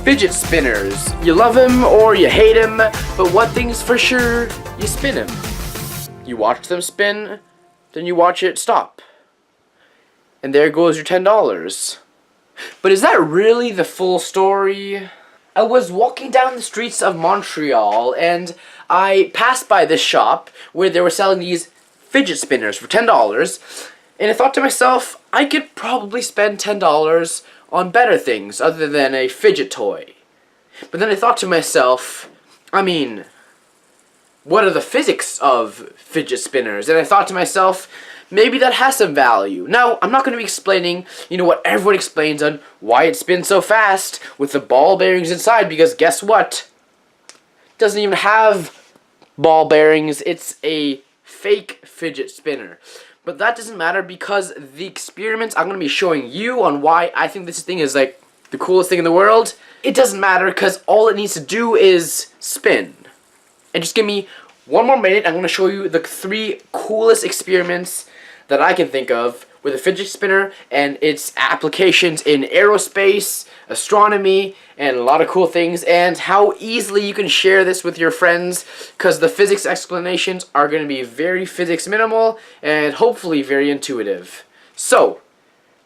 Fidget spinners. You love them or you hate them, but one thing's for sure, you spin them. You watch them spin, then you watch it stop. And there goes your $10. But is that really the full story? I was walking down the streets of Montreal and I passed by this shop where they were selling these fidget spinners for $10. And I thought to myself, I could probably spend $10 on better things other than a fidget toy. But then I thought to myself, I mean, what are the physics of fidget spinners? And I thought to myself, maybe that has some value. Now, I'm not going to be explaining, what everyone explains on why it spins so fast with the ball bearings inside, because guess what? It doesn't even have ball bearings. It's a fake fidget spinner. But that doesn't matter because the experiments I'm going to be showing you on why I think this thing is like the coolest thing in the world, it doesn't matter because all it needs to do is spin. And just give me one more minute. I'm going to show you the 3 coolest experiments that I can think of with a fidget spinner and its applications in aerospace, astronomy, and a lot of cool things, and how easily you can share this with your friends because the physics explanations are going to be very physics minimal and hopefully very intuitive. So,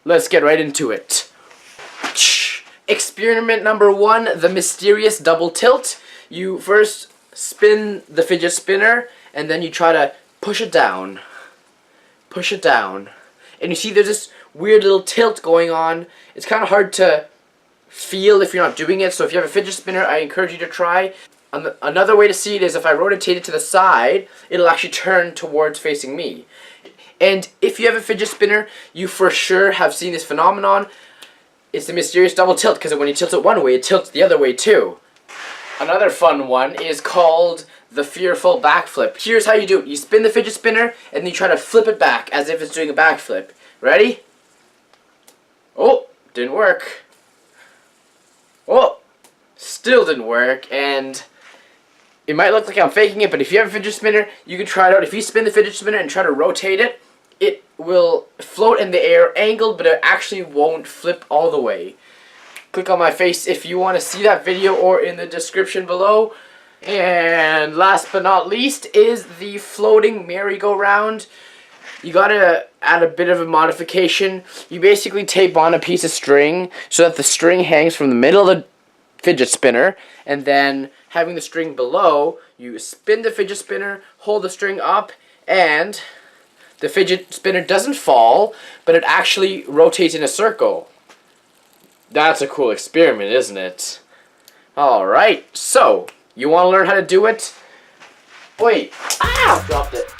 let's get right into it. Experiment number 1, the mysterious double tilt. You first spin the fidget spinner and then you try to push it down. Push it down. And you see there's this weird little tilt going on. It's kind of hard to feel if you're not doing it, so if you have a fidget spinner, I encourage you to try. Another way to see it is if I rotate it to the side, it'll actually turn towards facing me. And if you have a fidget spinner, you for sure have seen this phenomenon. It's the mysterious double tilt, because when you tilt it one way, it tilts the other way too. Another fun one is called the fearful backflip. Here's how you do it. You spin the fidget spinner, and then you try to flip it back as if it's doing a backflip. Ready? Oh, didn't work. Oh, still didn't work, and it might look like I'm faking it, but if you have a fidget spinner, you can try it out. If you spin the fidget spinner and try to rotate it, it will float in the air angled, but it actually won't flip all the way. Click on my face if you want to see that video or in the description below. And last but not least is the floating merry-go-round. You gotta add a bit of a modification. You basically tape on a piece of string so that the string hangs from the middle of the fidget spinner, and then having the string below, you spin the fidget spinner, hold the string up, and the fidget spinner doesn't fall, but it actually rotates in a circle. That's a cool experiment, isn't it? Alright, so you want to learn how to do it? Wait, dropped it.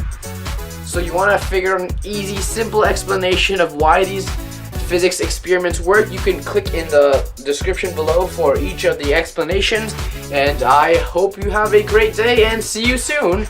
So you want to figure out an easy, simple explanation of why these physics experiments work? You can click in the description below for each of the explanations. And I hope you have a great day and see you soon.